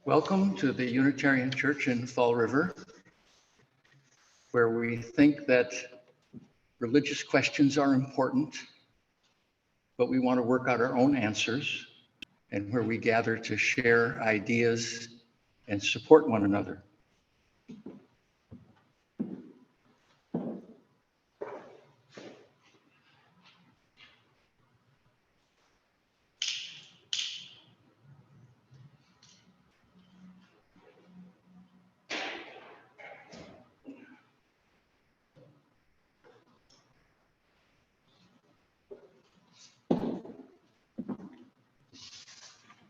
Welcome to the Unitarian Church in Fall River, where we think that religious questions are important, but we want to work out our own answers, and where we gather to share ideas and support one another.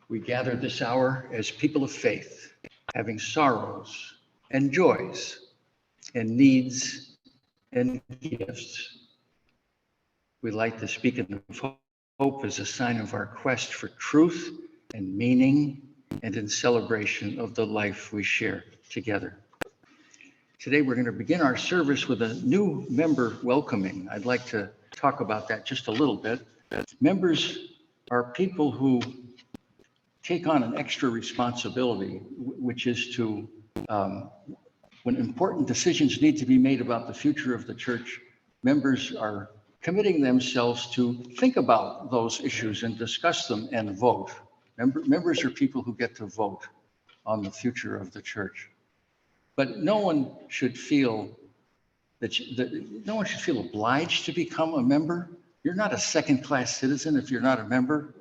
We gather this hour as people of faith, having sorrows and joys and needs and gifts. We like to speak of hope as a sign of our quest for truth and meaning and in celebration of the life we share together. Today, we're going to begin our service with a new member welcoming. I'd like to talk about that just a little bit. Members are people who take on an extra responsibility, which is to, when important decisions need to be made about the future of the church, members are committing themselves to think about those issues and discuss them and vote. Members are people who get to vote on the future of the church. But no one should feel no one should feel obliged to become a member. You're not a second-class citizen if you're not a member.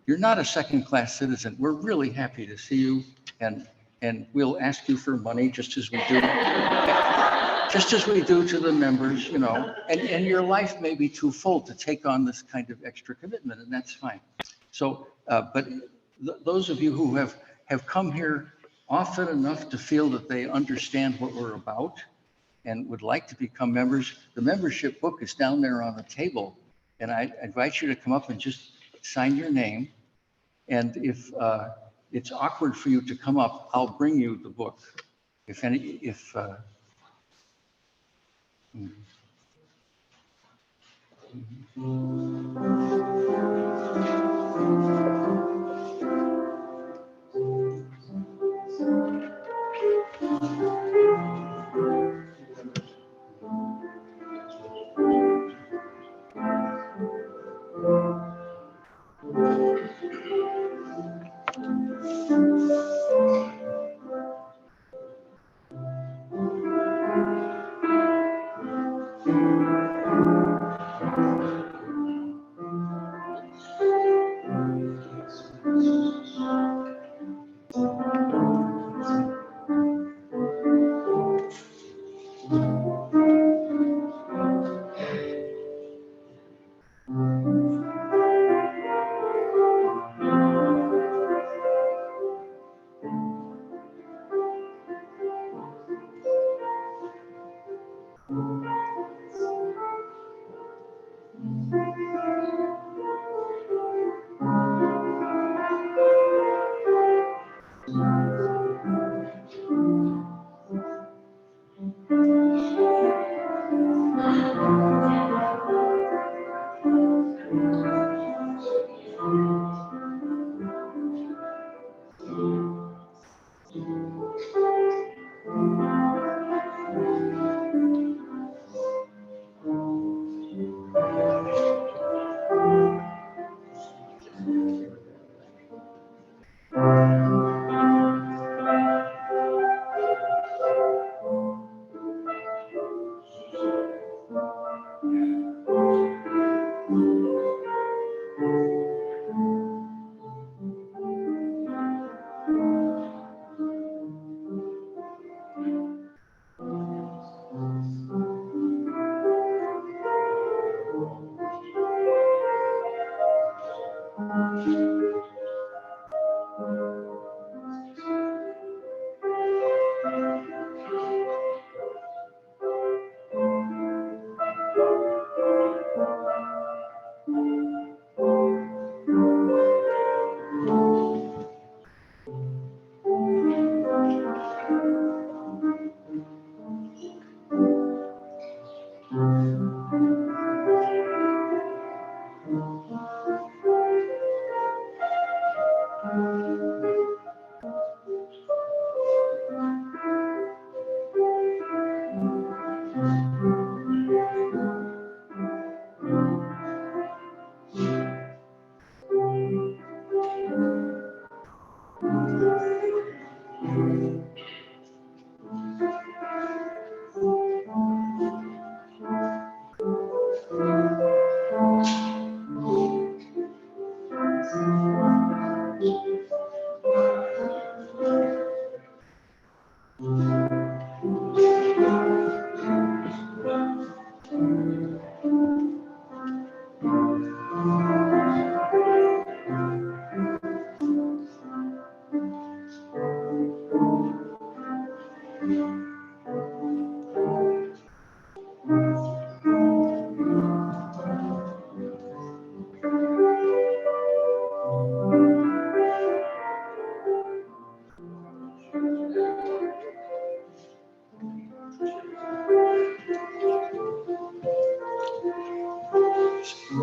You're not a second-class citizen. We're really happy to see you, and we'll ask you for money just as we do to the members, you know. And your life may be too full to take on this kind of extra commitment, and that's fine. So, but those of you who have come here often enough to feel that they understand what we're about and would like to become members, the membership book is down there on the table, and I invite you to come up and just sign your name. And if it's awkward for you to come up, I'll bring you the book.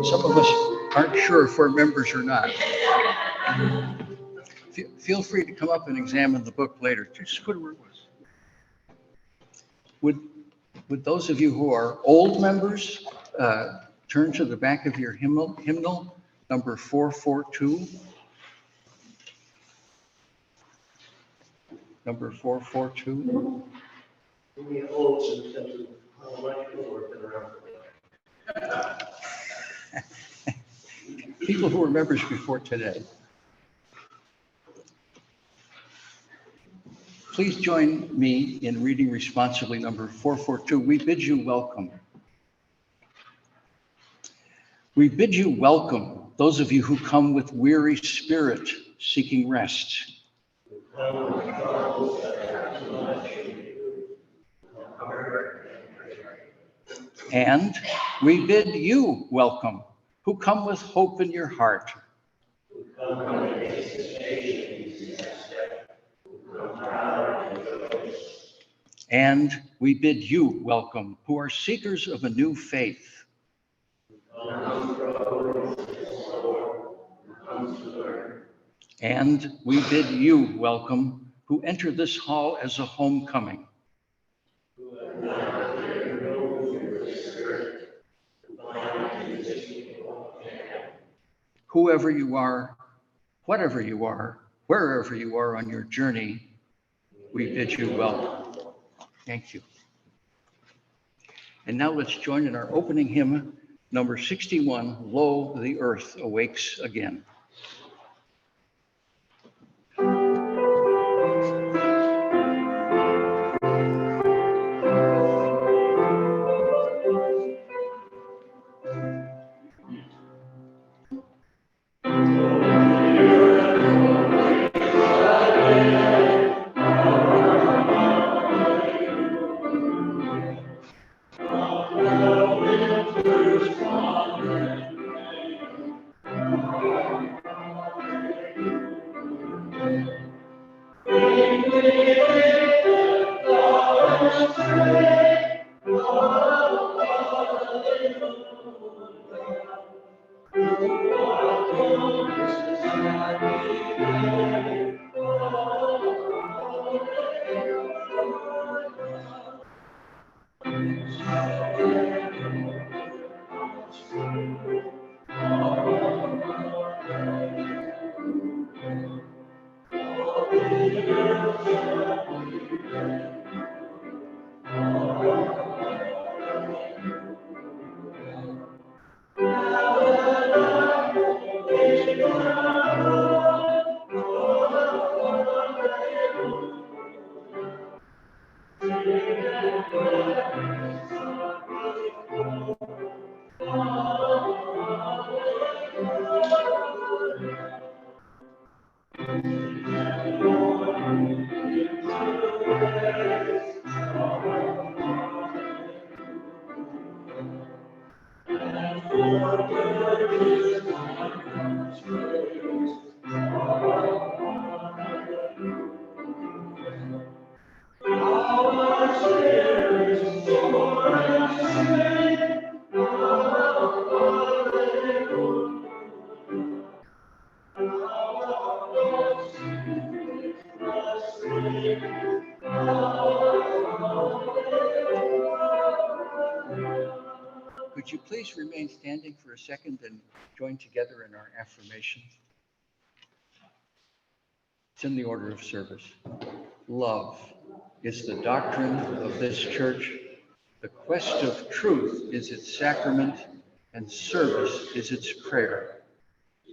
Some of us aren't sure if we're members or not. Feel free to come up and examine the book later. Just put it where it was. Would those of you who are old members turn to the back of your hymnal number 442? Number 442. People who were members before today. Please join me in reading responsibly number 442. We bid you welcome. We bid you welcome, those of you who come with weary spirit seeking rest. And we bid you welcome, who come with hope in your heart. And we bid you welcome, who are seekers of a new faith. And we bid you welcome, who enter this hall as a homecoming. Whoever you are, whatever you are, wherever you are on your journey, we bid you welcome. Thank you. And now let's join in our opening hymn, number 61, Lo, the Earth Awakes Again. Could you please remain standing for a second and join together in our affirmation? It's in the order of service. Love is the doctrine of this church. The quest of truth is its sacrament, and service is its prayer.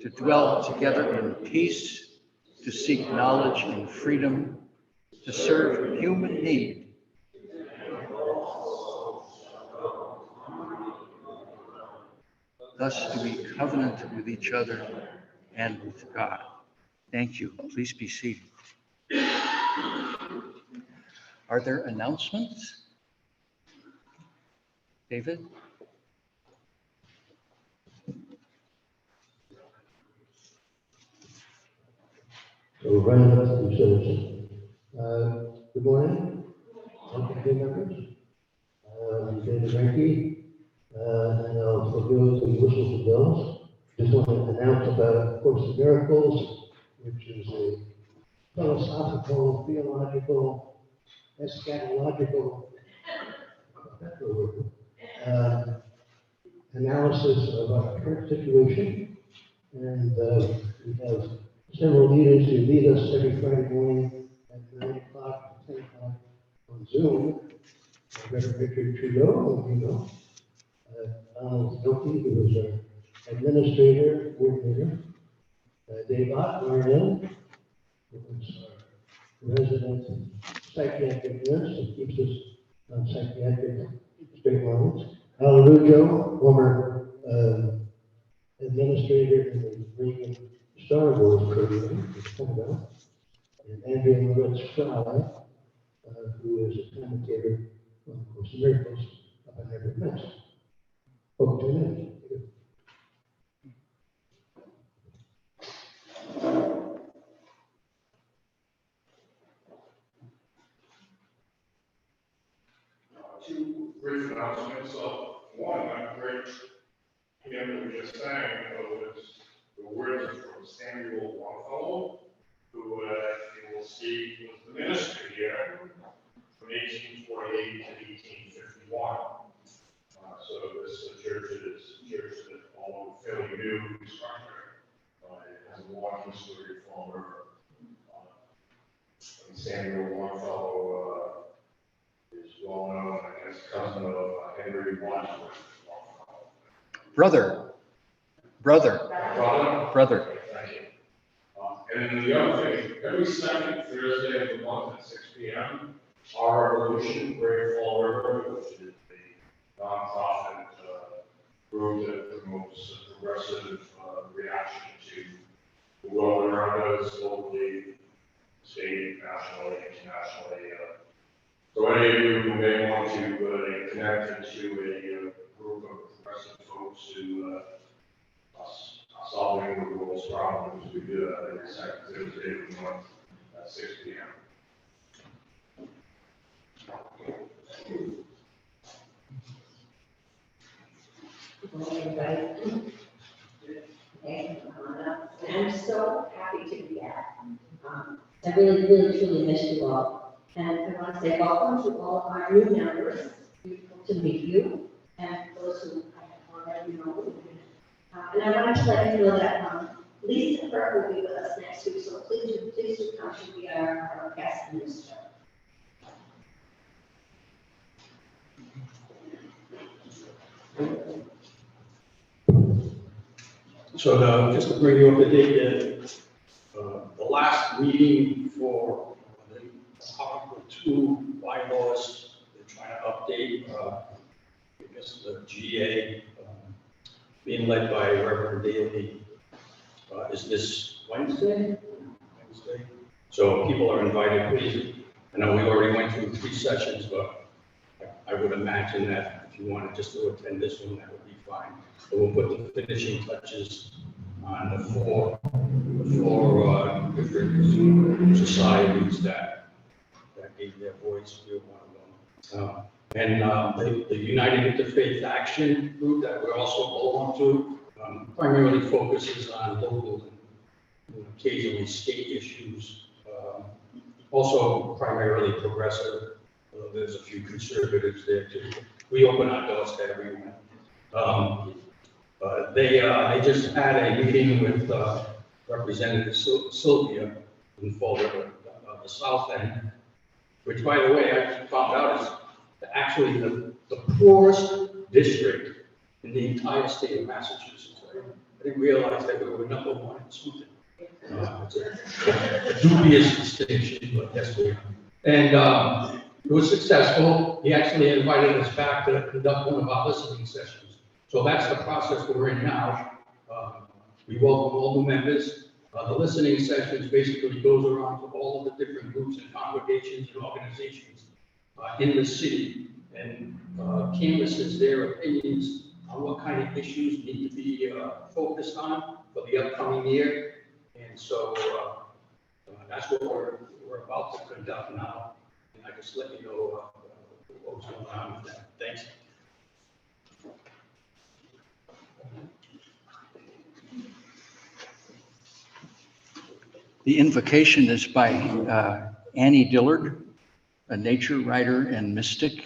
To dwell together in peace, to seek knowledge in freedom, to serve human need. Thus to be covenant with each other and with God. Thank you. Please be seated. Are there announcements? David? So we're running up to the service. Good morning. Welcome to members. David Ranky. And for those who whistle to go, to announce about Course in Miracles, which is a philosophical, theological, eschatological analysis of our current situation. And we have several leaders who lead us every Friday morning at 9 o'clock, 10 o'clock on Zoom. Reverend Richard Trudeau, who you know, Donald Skunk, who was our administrator, coordinator, Dave Ott, Marianne, who was our resident psychiatric nurse and keeps us on psychiatric straight lines. Hallelujah, former administrator in the Reagan Star Wars program, and Andrea Moritz Fry, who is a commentator on Course in Miracles up in every mess. Hope to know. Two brief announcements. One, that great hymn that we just sang was the words from Samuel Longfellow, who you will see was the minister here from 1848 to 1851. So this church is a church that, although fairly new structure, it has a long history from Samuel Longfellow is well known as cousin of Henry Wadsworth. Brother. Okay, thank you. And then the other thing, every second Thursday of the month at 6 p.m., our Revolution Great Fall River, which is a nonprofit group that promotes a progressive reaction to the world around us, locally, state, nationally, internationally. So any of you who may want to connect to a group of progressive folks who are solving the world's problems, we do that every second Thursday of the month at 6 p.m. Good morning, everybody. Okay, I'm so happy to be back. I really, truly miss you all. And I want to say welcome to all of our new members. Beautiful to meet you. And those who I already know. And I wanted to let you know that Lisa Burke will be with us next week. So please do come. She'll be our guest minister. So just to bring you up to date, the last meeting for the Article 2 bylaws, they're trying to update, I guess the GA, being led by Reverend Daly, is this Wednesday? So people are invited, please. I know we already went through 3 sessions, but I would imagine that if you wanted just to attend this one, that would be fine. So we'll put the finishing touches on the four different societies that gave their voice. We one of them. And the United Interfaith Action Group that we also belong to primarily focuses on local and occasionally state issues. Also primarily progressive. There's a few conservatives there too. We open our doors to everyone. They just had a meeting with Representative Sylvia in Fall River, the South End, which, by the way, I found out is actually the poorest district in the entire state of Massachusetts. I didn't realize that we were number 1 in something. It's a dubious distinction, but yes, we are. And it was successful. He actually invited us back to conduct one of our listening sessions. So that's the process we're in now. We welcome all the members. The listening sessions basically goes around to all of the different groups and congregations and organizations in the city and canvasses their opinions on what kind of issues need to be focused on for the upcoming year. And so that's what we're about to conduct now. And I just let you know what's going on with that. Thanks. The invocation is by Annie Dillard, a nature writer and mystic.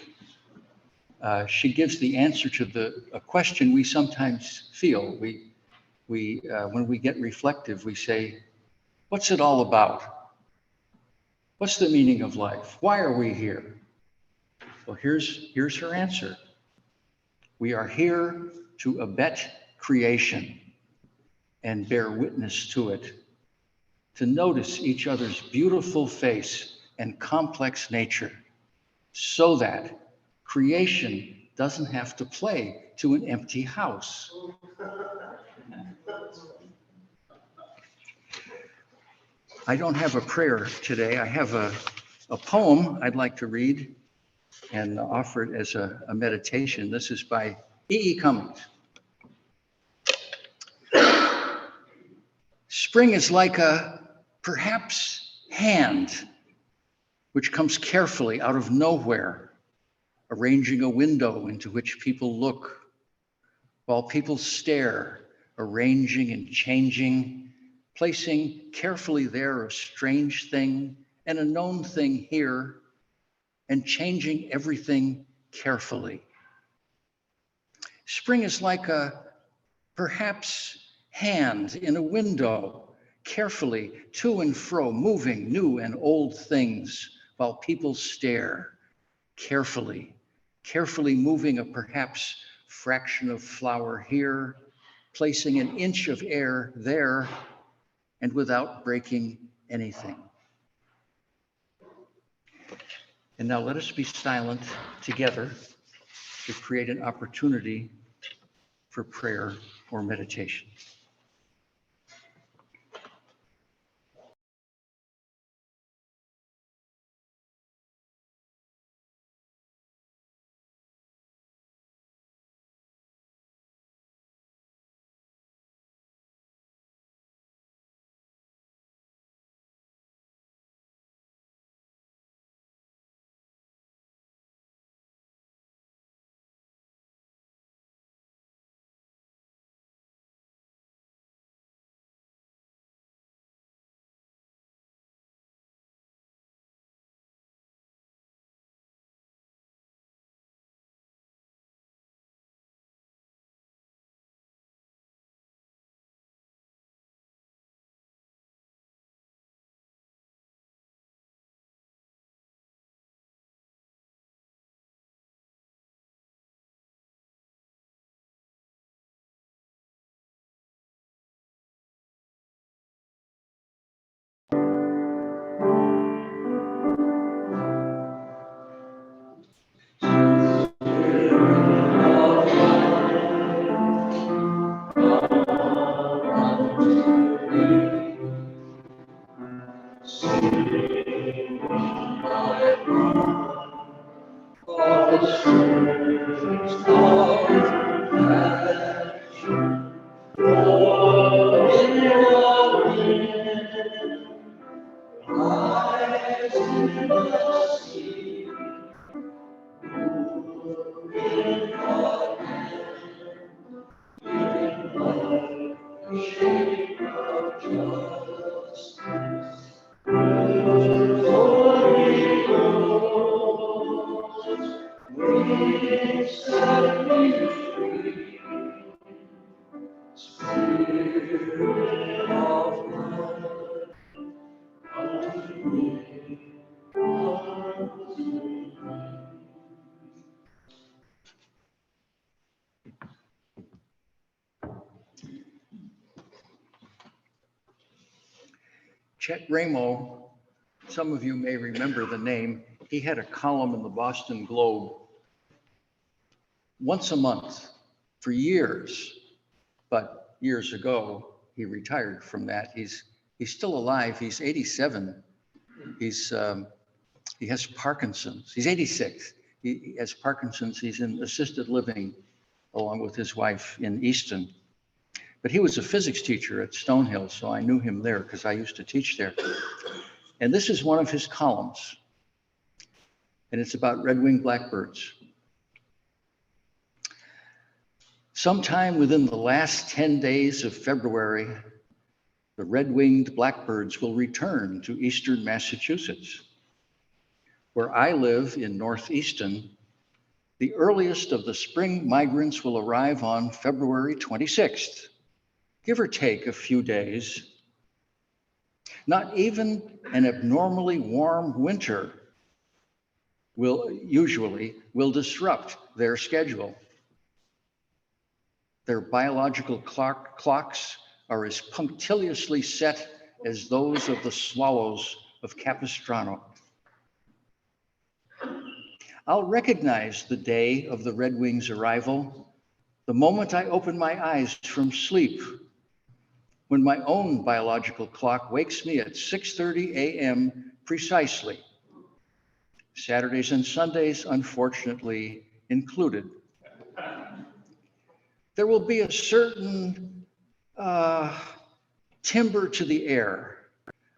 She gives the answer to a question we sometimes feel. When we get reflective, we say, what's it all about? What's the meaning of life? Why are we here? Well, here's her answer. We are here to abet creation and bear witness to it, to notice each other's beautiful face and complex nature, so that creation doesn't have to play to an empty house. I don't have a prayer today. I have a poem I'd like to read and offer it as a meditation. This is by E.E. Cummings. Spring is like a perhaps hand which comes carefully out of nowhere, arranging a window into which people look, while people stare, arranging and changing, placing carefully there a strange thing and a known thing here, and changing everything carefully. Spring is like a perhaps hand in a window, carefully to and fro, moving new and old things while people stare, carefully moving a perhaps fraction of flower here, placing an inch of air there, and without breaking anything. And now let us be silent together to create an opportunity for prayer or meditation. Chet Ramo, some of you may remember the name. He had a column in the Boston Globe once a month for years, but years ago he retired from that. He's still alive. He's 87. He has Parkinson's. He's 86. He has Parkinson's. He's in assisted living along with his wife in Easton. But he was a physics teacher at Stonehill, so I knew him there because I used to teach there. And this is one of his columns, and it's about red-winged blackbirds. Sometime within the last 10 days of February, The red-winged blackbirds will return to eastern Massachusetts. Where I live in northeastern, the earliest of the spring migrants will arrive on February 26th, give or take a few days. Not even an abnormally warm winter will disrupt their schedule. Their biological clocks are as punctiliously set as those of the swallows of Capistrano. I'll recognize the day of the redwing's arrival the moment I open my eyes from sleep, when my own biological clock wakes me at 6:30 a.m. precisely. Saturdays and Sundays, unfortunately, included. There will be a certain timbre to the air,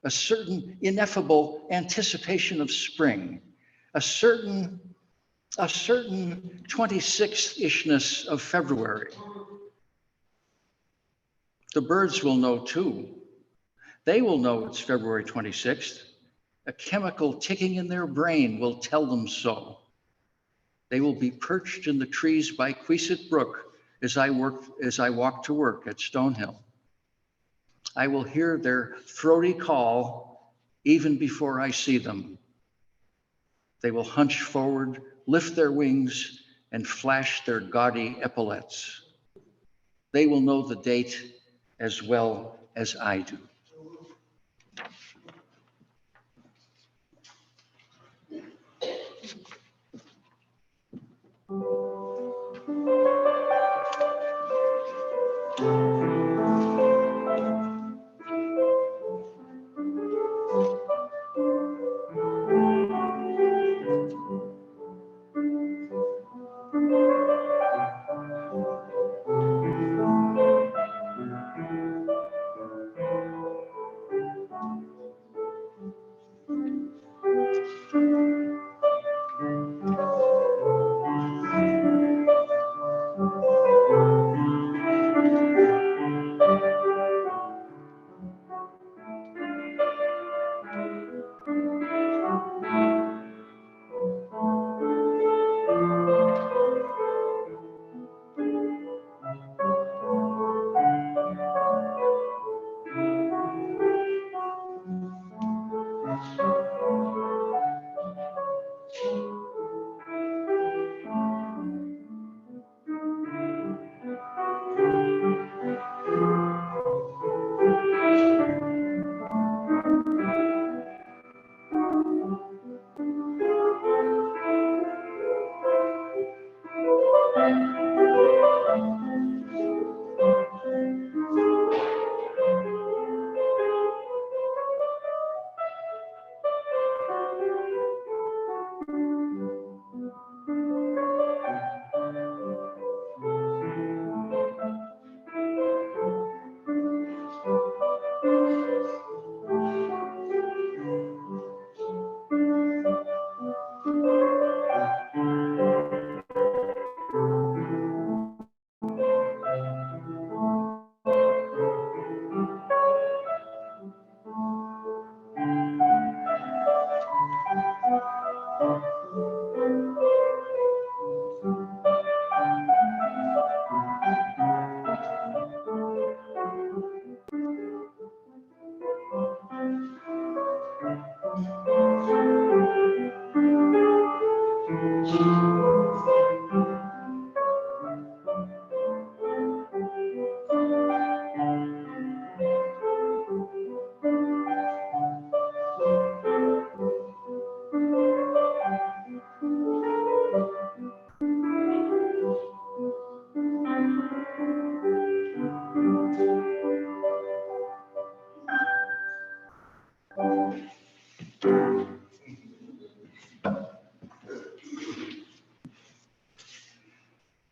a certain ineffable anticipation of spring, a certain 26th-ishness of February. The birds will know too. They will know it's February 26th. A chemical ticking in their brain will tell them so. They will be perched in the trees by Queesit Brook as I walk to work at Stonehill. I will hear their throaty call even before I see them. They will hunch forward, lift their wings, and flash their gaudy epaulets. They will know the date as well as I do.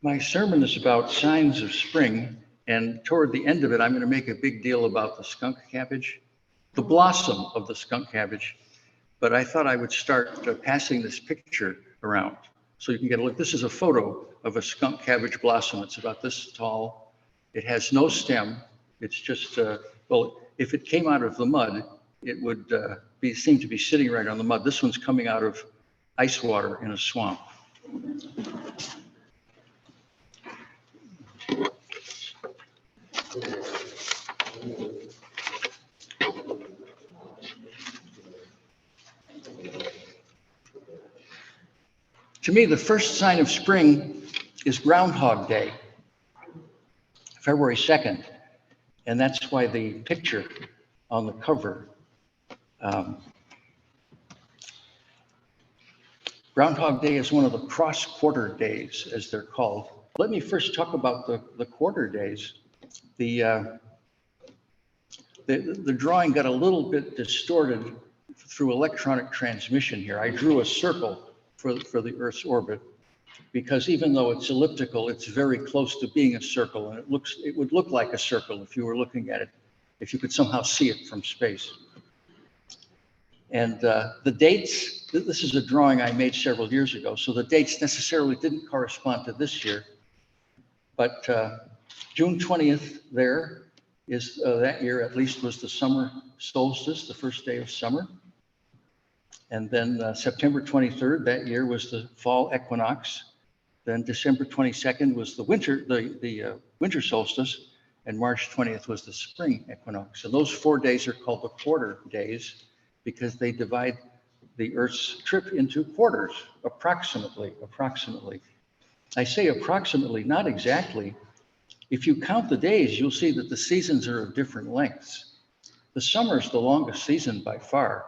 My sermon is about signs of spring, and toward the end of it, I'm going to make a big deal about the skunk cabbage, the blossom of the skunk cabbage. But I thought I would start passing this picture around so you can get a look. This is a photo of a skunk cabbage blossom. It's about this tall. It has no stem. It's just Well, if it came out of the mud, it would seem to be sitting right on the mud. This one's coming out of ice water in a swamp. To me, the first sign of spring is Groundhog Day, February 2nd. And that's why the picture on the cover, Groundhog Day is one of the cross-quarter days, as they're called. Let me first talk about the quarter days. The drawing got a little bit distorted through electronic transmission here. I drew a circle for the Earth's orbit, because even though it's elliptical, it's very close to being a circle, and it would look like a circle if you were looking at it, if you could somehow see it from space. And the dates, this is a drawing I made several years ago, so the dates necessarily didn't correspond to this year. But June 20th there is, that year at least, was the summer solstice, the first day of summer. And then September 23rd that year was the fall equinox. Then December 22nd was the winter solstice, and March 20th was the spring equinox. And those 4 days are called the quarter days because they divide the Earth's trip into quarters, approximately. I say approximately, not exactly. If you count the days, you'll see that the seasons are of different lengths. The summer is the longest season by far.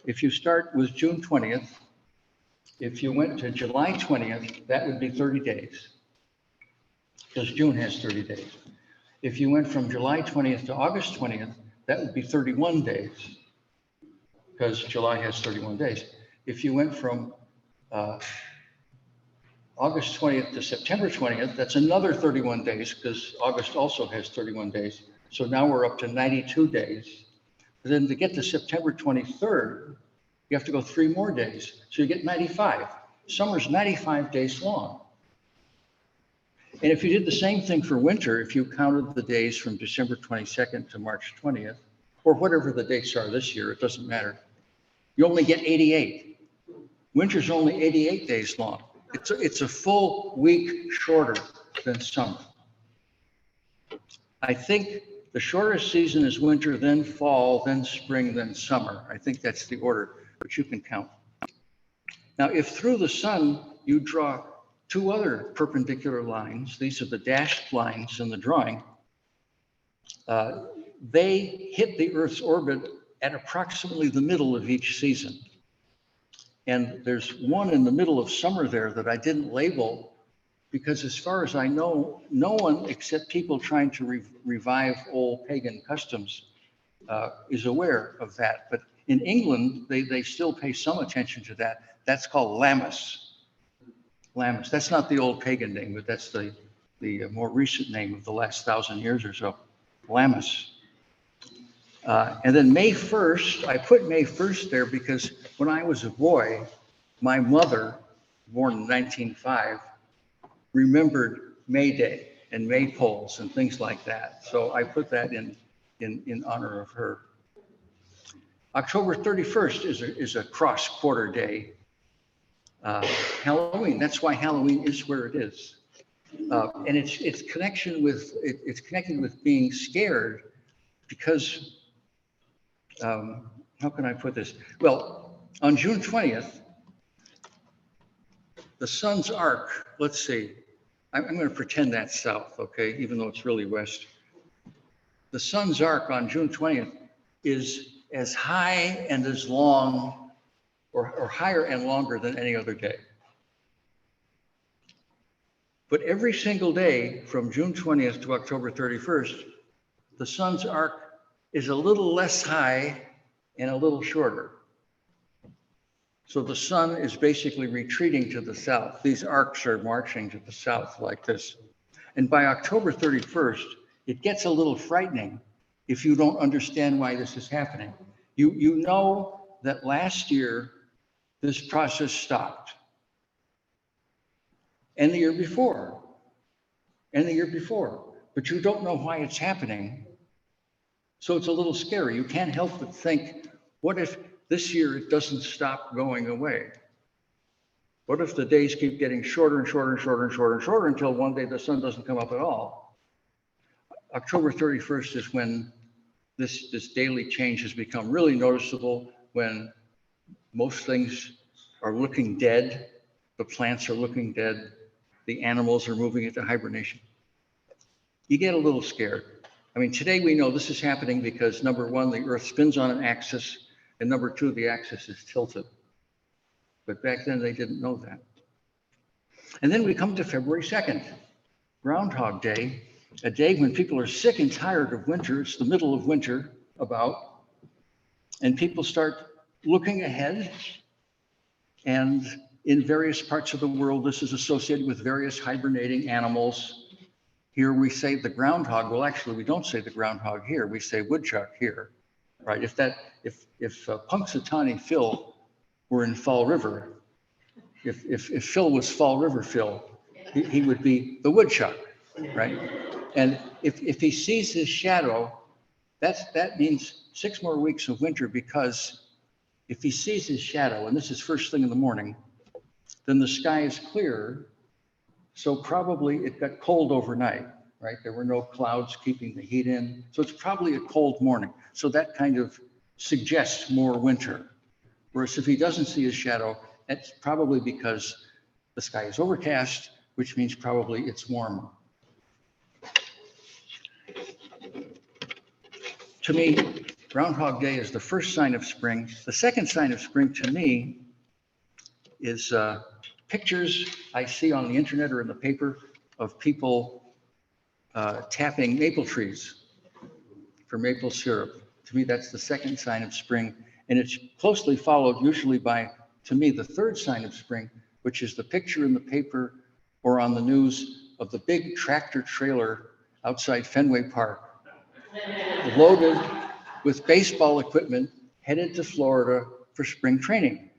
If you start with June 20th, if you went to July 20th, that would be 30 days, because June has 30 days. If you went from July 20th to August 20th, that would be 31 days, because July has 31 days. If you went from August 20th to September 20th, that's another 31 days, because August also has 31 days. So now we're up to 92 days. But then to get to September 23rd, you have to go 3 more days. So you get 95. Summer's 95 days long. And if you did the same thing for winter, if you counted the days from December 22nd to March 20th, or whatever the dates are this year, it doesn't matter, you only get 88. Winter's only 88 days long. It's a full week shorter than summer. I think the shortest season is winter, then fall, then spring, then summer. I think that's the order, but you can count. Now, if through the sun you draw 2 other perpendicular lines, these are the dashed lines in the drawing, they hit the Earth's orbit at approximately the middle of each season. And there's one in the middle of summer there that I didn't label, because as far as I know, no one except people trying to revive old pagan customs is aware of that. But in England, they still pay some attention to that. That's called Lammas. Lammas. That's not the old pagan name, but that's the more recent name of the last 1,000 years or so. Lammas. And then May 1st, I put May 1st there because when I was a boy, my mother, born in 1905, remembered May Day and maypoles and things like that. So I put that in honor of her. October 31st is a cross-quarter day. Halloween, that's why Halloween is where it is. And it's connected with being scared because, how can I put this? Well, on June 20th, the sun's arc, let's see, I'm going to pretend that's south, okay, even though it's really west. The sun's arc on June 20th is as high and as long, or higher and longer than any other day. But every single day from June 20th to October 31st, the sun's arc is a little less high and a little shorter. So the sun is basically retreating to the south. These arcs are marching to the south like this. And by October 31st, it gets a little frightening if you don't understand why this is happening. You know that last year, this process stopped. And the year before, and the year before, but you don't know why it's happening So it's a little scary. You can't help but think, what if this year it doesn't stop going away? What if the days keep getting shorter and shorter and shorter and shorter and shorter until one day the sun doesn't come up at all? October 31st is when this daily change has become really noticeable, when most things are looking dead. The plants are looking dead. The animals are moving into hibernation. You get a little scared. I mean, today we know this is happening because number one, the Earth spins on an axis, and number two, the axis is tilted. But back then they didn't know that. And then we come to February 2nd, Groundhog Day, a day when people are sick and tired of winter. It's the middle of winter about, and people start looking ahead. And in various parts of the world, this is associated with various hibernating animals. Here we say the groundhog. Well, actually, we don't say the groundhog here. We say woodchuck here, right? If Punxsutawney Phil were in Fall River, if Phil was Fall River Phil, he would be the woodchuck, right? And if he sees his shadow, that means 6 more weeks of winter, because if he sees his shadow, and this is first thing in the morning, then the sky is clear. So probably it got cold overnight, right? There were no clouds keeping the heat in. So it's probably a cold morning. So that kind of suggests more winter. Whereas if he doesn't see his shadow, that's probably because the sky is overcast, which means probably it's warm. To me, Groundhog Day is the first sign of spring. The second sign of spring to me is pictures I see on the internet or in the paper of people tapping maple trees for maple syrup. To me, that's the second sign of spring. And it's closely followed usually by, to me, the third sign of spring, which is the picture in the paper or on the news of the big tractor trailer outside Fenway Park, loaded with baseball equipment, headed to Florida for spring training.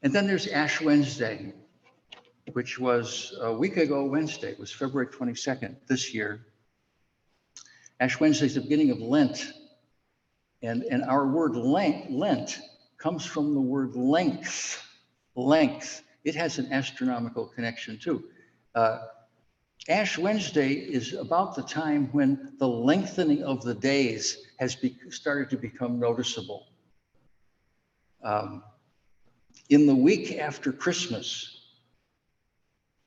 And then there's Ash Wednesday, which was a week ago Wednesday. It was February 22nd this year. Ash Wednesday is the beginning of Lent. And our word Lent comes from the word length. Length. It has an astronomical connection too. Ash Wednesday is about the time when the lengthening of the days has started to become noticeable. In the week after Christmas,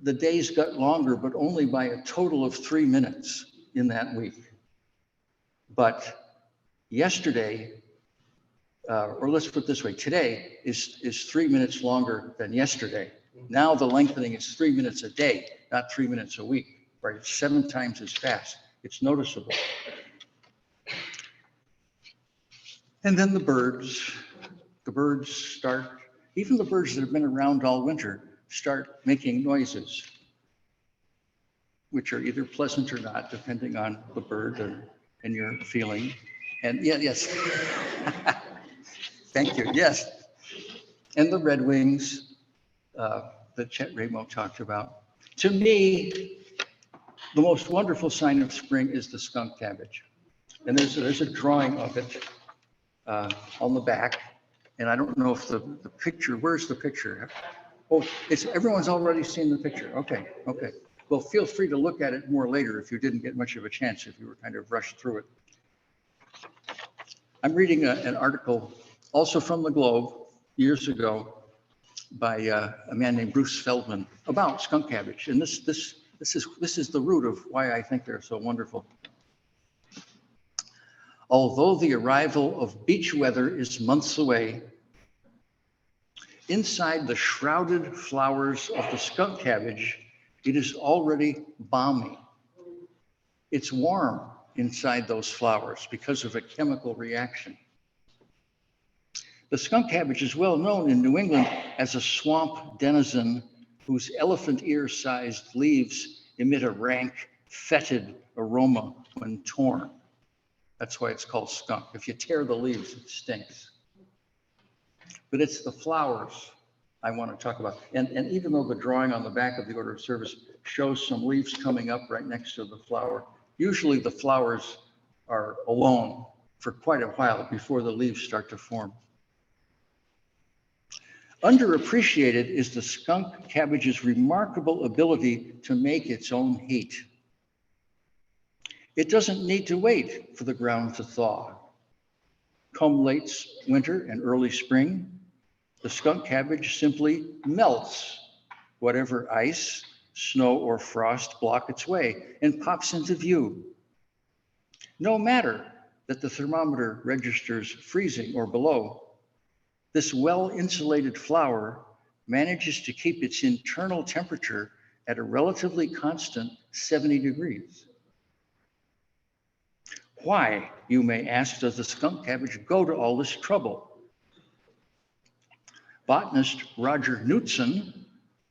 the days got longer, but only by a total of 3 minutes in that week. But yesterday, or let's put it this way, today is 3 minutes longer than yesterday. Now the lengthening is 3 minutes a day, not 3 minutes a week, right? It's 7 times as fast. It's noticeable. And then the birds start, even the birds that have been around all winter, start making noises, which are either pleasant or not, depending on the bird and your feeling. And yes, thank you, yes. And the redwings that Chet Ramo talked about. To me, the most wonderful sign of spring is the skunk cabbage. And there's a drawing of it on the back. And I don't know if the picture, where's the picture? Oh, everyone's already seen the picture. Okay. Well, feel free to look at it more later if you didn't get much of a chance, if you were kind of rushed through it. I'm reading an article also from the Globe years ago by a man named Bruce Feldman about skunk cabbage. And this is the root of why I think they're so wonderful. Although the arrival of beach weather is months away, inside the shrouded flowers of the skunk cabbage, it is already balmy. It's warm inside those flowers because of a chemical reaction. The skunk cabbage is well known in New England as a swamp denizen whose elephant ear-sized leaves emit a rank, fetid aroma when torn. That's why it's called skunk. If you tear the leaves, it stinks. But it's the flowers I want to talk about. And even though the drawing on the back of the order of service shows some leaves coming up right next to the flower, Usually the flowers are alone for quite a while before the leaves start to form. Underappreciated is the skunk cabbage's remarkable ability to make its own heat. It doesn't need to wait for the ground to thaw. Come late winter and early spring, the skunk cabbage simply melts whatever ice, snow, or frost block its way and pops into view. No matter that the thermometer registers freezing or below, this well-insulated flower manages to keep its internal temperature at a relatively constant 70 degrees. Why, you may ask, does the skunk cabbage go to all this trouble? Botanist Roger Knutson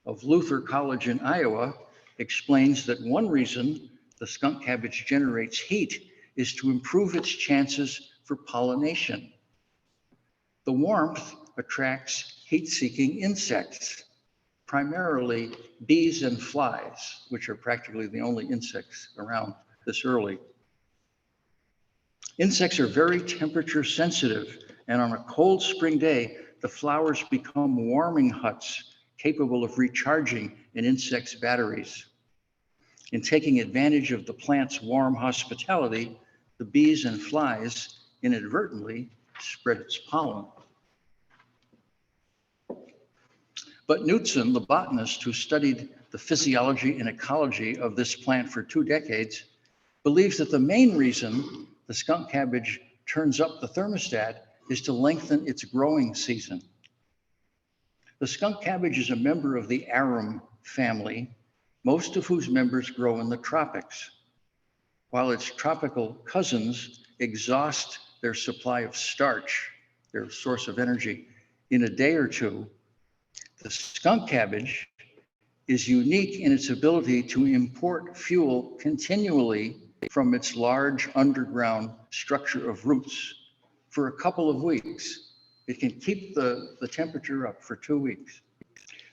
of Luther College in Iowa explains that one reason the skunk cabbage generates heat is to improve its chances for pollination. The warmth attracts heat-seeking insects, primarily bees and flies, which are practically the only insects around this early. Insects are very temperature sensitive, and on a cold spring day, the flowers become warming huts capable of recharging an insect's batteries. In taking advantage of the plant's warm hospitality, the bees and flies inadvertently spread its pollen. But Knutson, the botanist who studied the physiology and ecology of this plant for 2 decades, believes that the main reason the skunk cabbage turns up the thermostat is to lengthen its growing season. The skunk cabbage is a member of the arum family, most of whose members grow in the tropics. While its tropical cousins exhaust their supply of starch, their source of energy, in a day or two, the skunk cabbage is unique in its ability to import fuel continually from its large underground structure of roots for a couple of weeks. It can keep the temperature up for 2 weeks.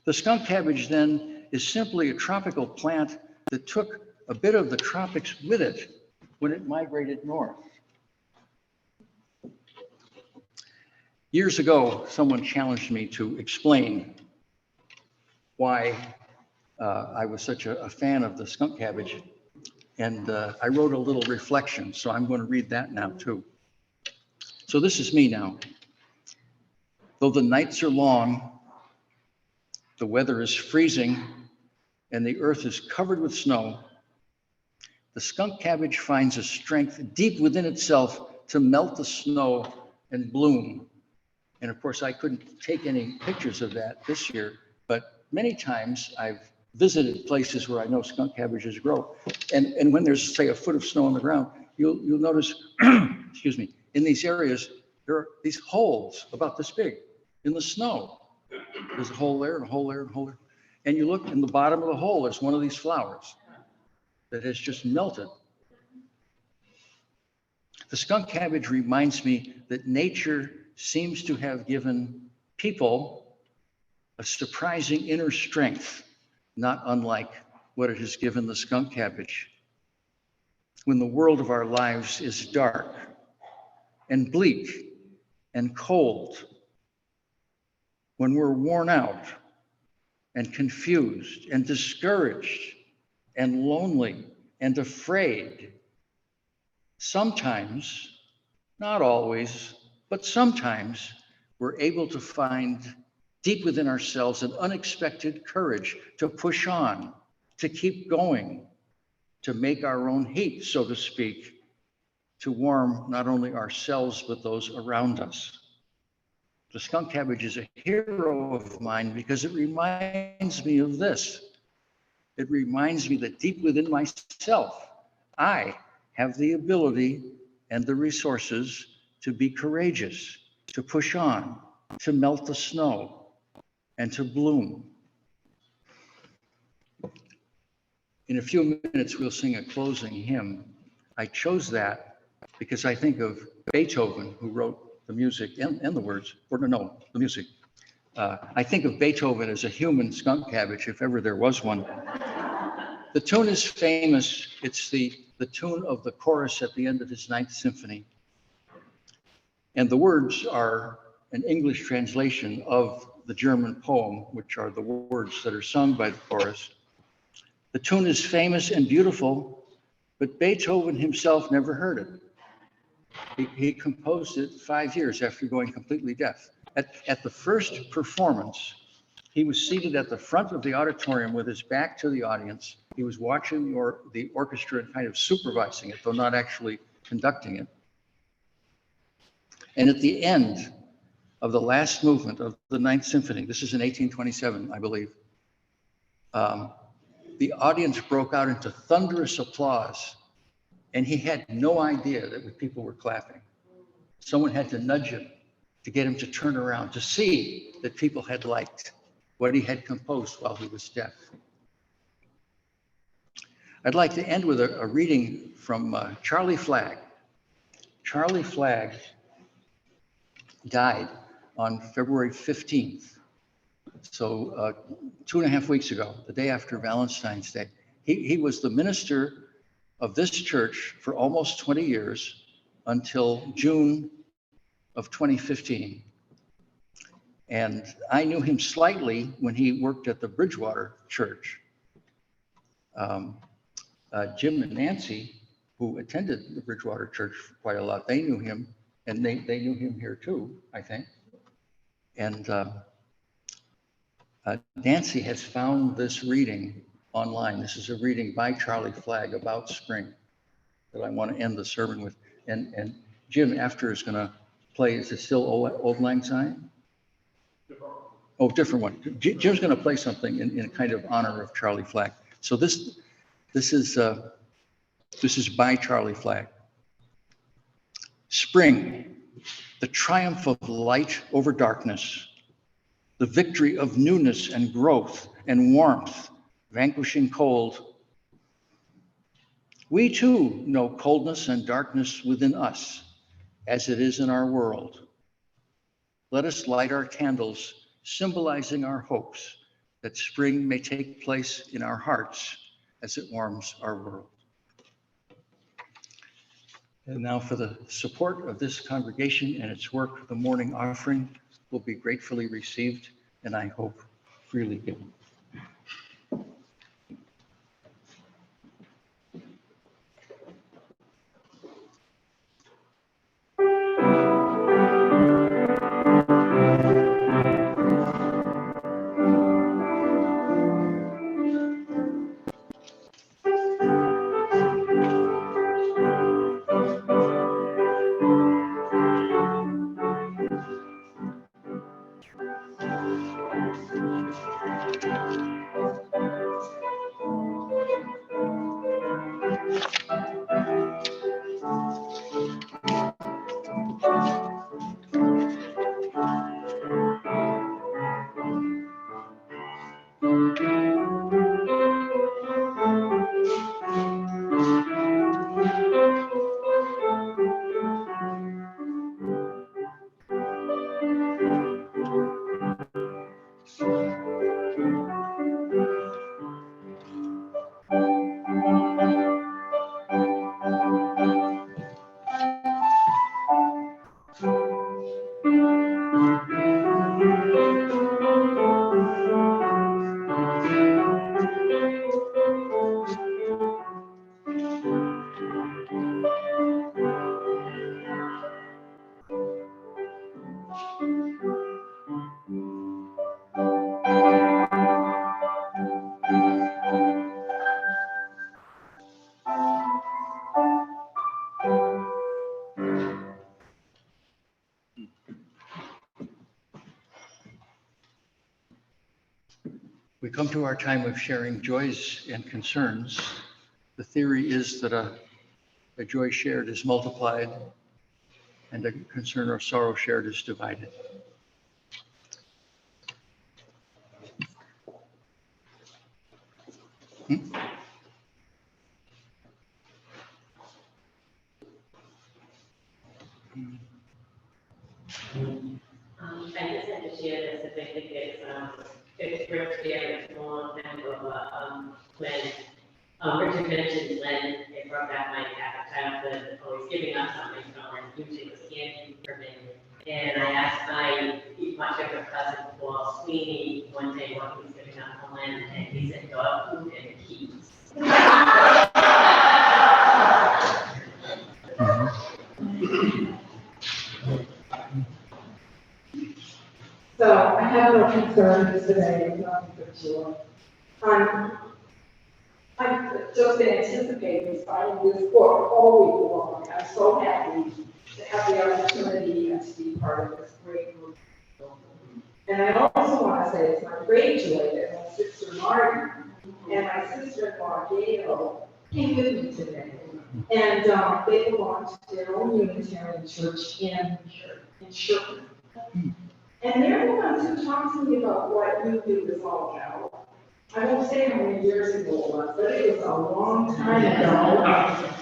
The skunk cabbage then is simply a tropical plant that took a bit of the tropics with it when it migrated north. Years ago, someone challenged me to explain why I was such a fan of the skunk cabbage. And I wrote a little reflection, so I'm going to read that now too. So this is me now. Though the nights are long, the weather is freezing, and the earth is covered with snow, the skunk cabbage finds a strength deep within itself to melt the snow and bloom. And of course, I couldn't take any pictures of that this year, but many times I've visited places where I know skunk cabbages grow. And when there's, say, a foot of snow on the ground, you'll notice, excuse me, in these areas, there are these holes about this big in the snow. There's a hole there and a hole there and a hole there. And you look in the bottom of the hole, there's one of these flowers that has just melted. The skunk cabbage reminds me that nature seems to have given people a surprising inner strength, not unlike what it has given the skunk cabbage. When the world of our lives is dark and bleak and cold, when we're worn out and confused and discouraged and lonely and afraid, sometimes, not always, but sometimes we're able to find deep within ourselves an unexpected courage to push on, to keep going, to make our own heat, so to speak, to warm not only ourselves, but those around us. The skunk cabbage is a hero of mine because it reminds me of this. It reminds me that deep within myself, I have the ability and the resources to be courageous, to push on, to melt the snow, and to bloom. In a few minutes, we'll sing a closing hymn. I chose that because I think of Beethoven, who wrote the music and the words, or no, the music. I think of Beethoven as a human skunk cabbage, if ever there was one. The tune is famous. It's the the tune of the chorus at the end of his Ninth Symphony. And the words are an English translation of the German poem, which are the words that are sung by the chorus. The tune is famous and beautiful, but Beethoven himself never heard it. He composed it 5 years after going completely deaf. At the first performance, he was seated at the front of the auditorium with his back to the audience. He was watching the orchestra and kind of supervising it, though not actually conducting it. And at the end of the last movement of the Ninth Symphony, this is in 1827, I believe, the audience broke out into thunderous applause, and he had no idea that people were clapping. Someone had to nudge him to get him to turn around, to see that people had liked what he had composed while he was deaf. I'd like to end with a reading from Charlie Flagg. Charlie Flagg died on February 15th. So 2.5 weeks ago, the day after Valentine's Day. He was the minister of this church for almost 20 years until June of 2015. And I knew him slightly when he worked at the Bridgewater Church. Jim and Nancy, who attended the Bridgewater Church quite a lot, they knew him, and they knew him here too, I think. And Nancy has found this reading online. This is a reading by Charlie Flagg about spring that I want to end the sermon with. And Jim, after, is going to play, is it still Old Lang Syne? Oh, different one. Jim's going to play something in kind of honor of Charlie Flagg. So this is by Charlie Flagg. Spring, the triumph of light over darkness, the victory of newness and growth and warmth, vanquishing cold. We too know coldness and darkness within us, as it is in our world. Let us light our candles, symbolizing our hopes that spring may take place in our hearts as it warms our world. And now for the support of this congregation and its work, the morning offering will be gratefully received and I hope freely given. We come to our time of sharing joys and concerns. The theory is that a joy shared is multiplied and a concern or sorrow shared is divided. I just had to share this, I think it's birthday, it's long time of when Richard mentioned when it brought back my childhood, always giving up something, you know, and usually it was candy for me. And I asked my younger cousin, Paul Sweeney, one day what he was giving up for Lent, and he said dog food and keys. So I have no concerns today, nothing for sure. I've just been anticipating signing this book all week long. I'm so happy to have the opportunity and to be part of this great group. And I also want to say it's my great joy that my sister Marty and my sister-in-law Gail came with me today. And they belong to their own Unitarian church in Sherman. And they're the ones who talked to me about what you do is all about. I won't say how many years ago it was, but it was a long time ago.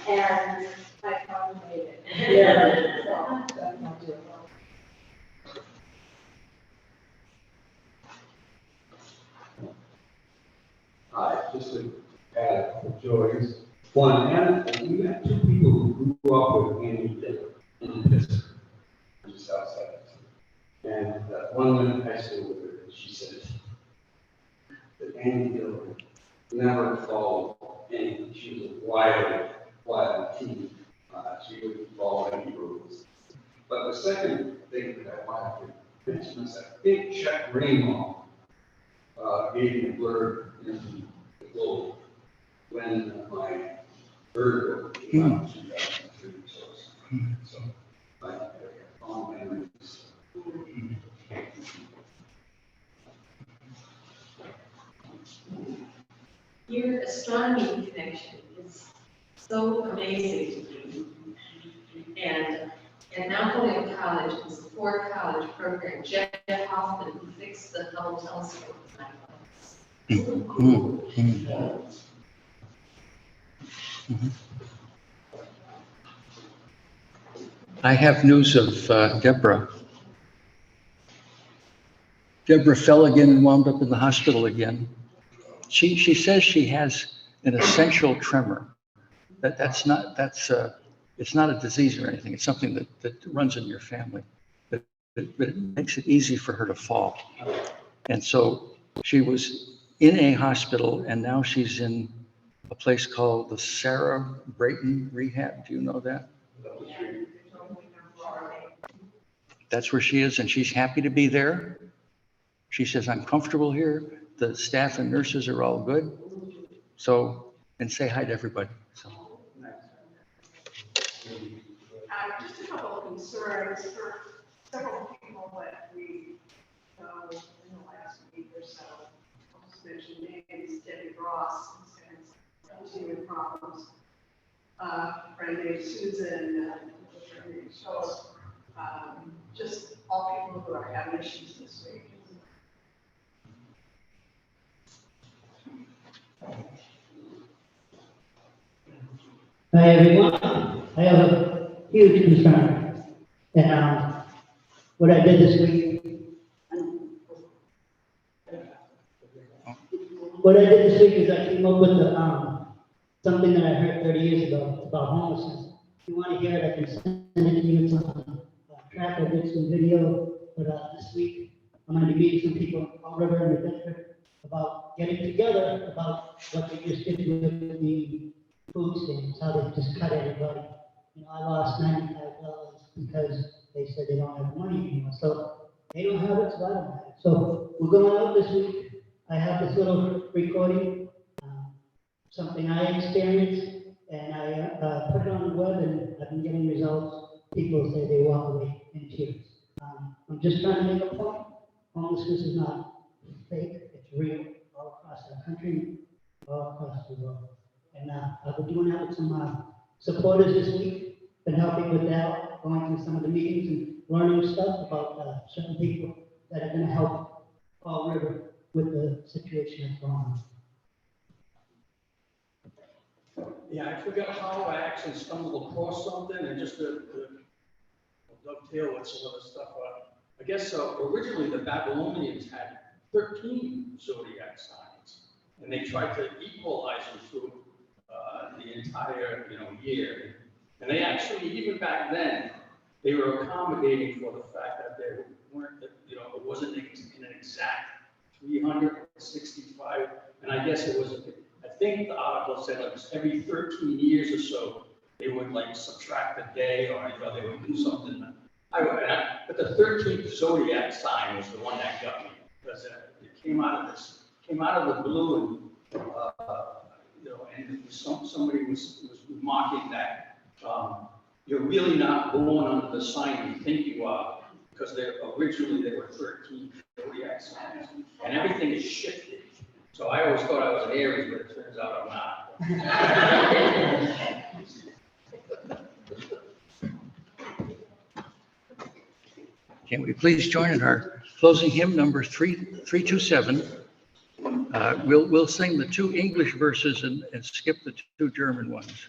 And I finally made it. Yeah, so that's my deal. Hi, just to add a couple joys. One, we had two people who grew up with Andy Dillon in Pittsburgh, just outside. And one went to high school with her, and she said that Andy Dillon never followed anything. She was a wild teen. She wouldn't follow any rules. But the second thing that I wanted to mention is I think Chuck Raymond gave me a blurb in the Globe when my bird book came out in 2003. So I have fond memories. Your astronomy connection is so amazing to me. And now going to college, it was a four-college program. Jeff Hoffman, who fixed the Hubble telescope, is my class. I have news of Deborah. Deborah fell again and wound up in the hospital again. She says she has an essential tremor. It's not a disease or anything. It's something that runs in your family, but it makes it easy for her to fall. And so she was in a hospital, and now she's in a place called the Sarah Brayton Rehab. Do you know that? That's where she is, and she's happy to be there. She says, I'm comfortable here. The staff and nurses are all good. So, and say hi to everybody. So. Just a couple of concerns for several people that we know in the last week or so. I'll just mention names. Debbie Ross, who's had continuing problems. A friend named Susan, a friend named Schultz. Just all people who are having issues this week. Hi, everyone. I have a huge concern. And what I did this week, is I came up with something that I heard 30 years ago about homelessness. If you want to hear it, I can send it to you. It's on track. I did some video, but this week I'm going to be meeting some people in Fall River and the district about getting together about what they just did with the food stamps, how they just cut everybody. You know, I lost $95 because they said they don't have money anymore. So they don't have it, so I don't have it. So we're going out this week. I have this little recording, something I experienced, and I put it on the web, and I've been getting results. People say they walk away in tears. I'm just trying to make a point. Homelessness is not fake, it's real all across the country, all across the world. And I've been doing that with some supporters this week, been helping with that, going through some of the meetings and learning stuff about certain people that are going to help Fall River with the situation that's going on. Yeah, I forgot how I actually stumbled across something, and just to dovetail with some of the stuff. I guess originally the Babylonians had 13 zodiac signs, and they tried to equalize them through the entire, year. And they actually, even back then, they were accommodating for the fact that they weren't, it wasn't an exact 365. And I guess it was, I think the article said it was every 13 years or so, they would like subtract a day, or they would do something. But the 13th zodiac sign was the one that got me, because it came out of the blue, and and somebody was remarking that you're really not born under the sign you think you are, because originally there were 13 zodiac signs, and everything is shifted. So I always thought I was an Aries, but it turns out I'm not. Can we please join in our closing hymn number 327? We'll sing the 2 English verses and skip the 2 German ones.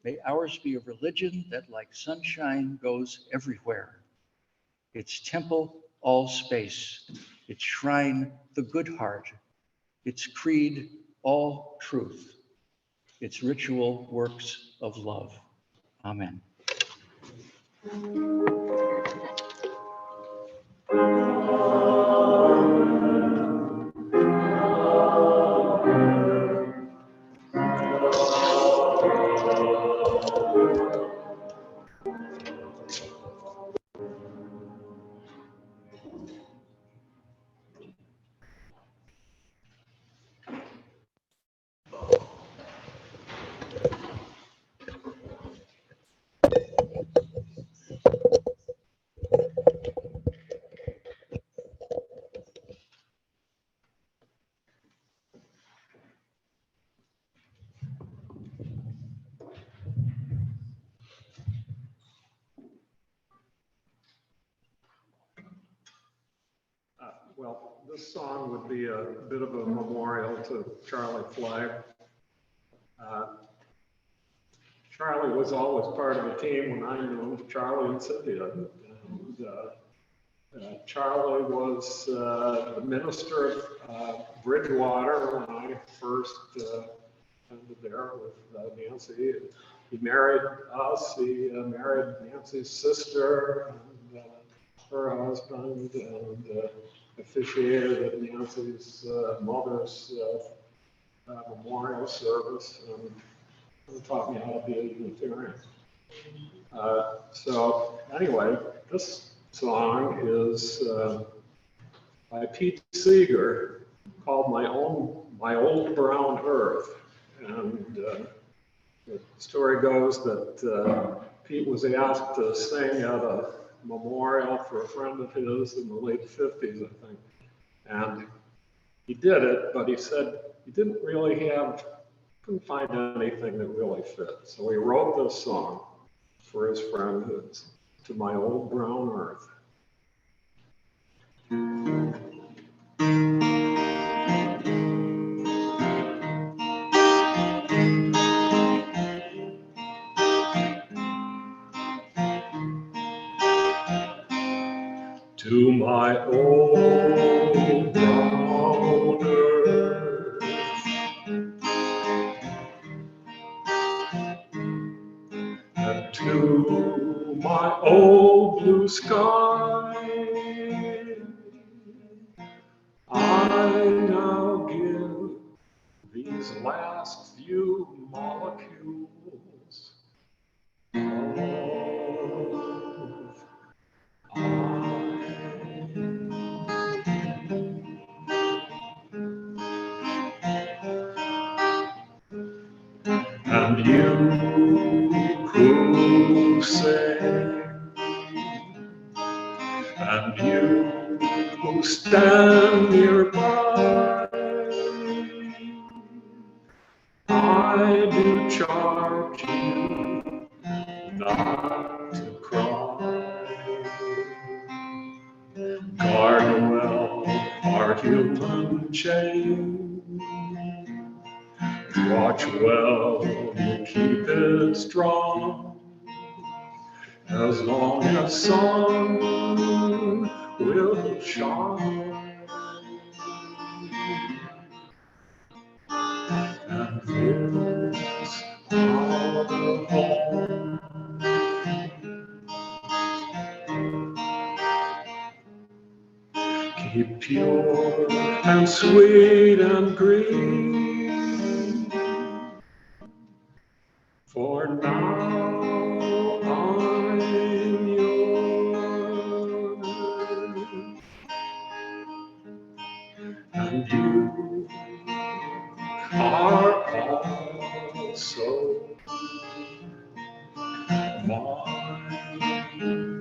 May ours be a religion that, like sunshine, goes everywhere. Its temple, all space. Its shrine, the good heart. Its creed, all truth. Its ritual, works of love. Amen. Well, this song would be a bit of a memorial to Charlie Flagg. Charlie was always part of the team when I knew him, Charlie and Cynthia. And Charlie was the minister of Bridgewater when I first attended there with Nancy. He married us, he married Nancy's sister and her husband, and officiated at Nancy's mother's memorial service, and taught me how to be a Unitarian. So anyway, this song is by Pete Seeger, called My Old Brown Earth. And the story goes that Pete was asked to sing at a memorial for a friend of his in the late 50s, I think. And he did it, but he said he couldn't find anything that really fit. So he wrote this song for his friend, To My Old Brown Earth. to my old brown earth. And to my old blue sky, I now give these last few molecules of I. And you who say, and you who stand nearby, I do charge you not to cry. Guard well our human chain, watch well, keep it strong, as long as sun will shine. And this our home, keep pure and sweet and green, for now I'm yours, and you are also mine.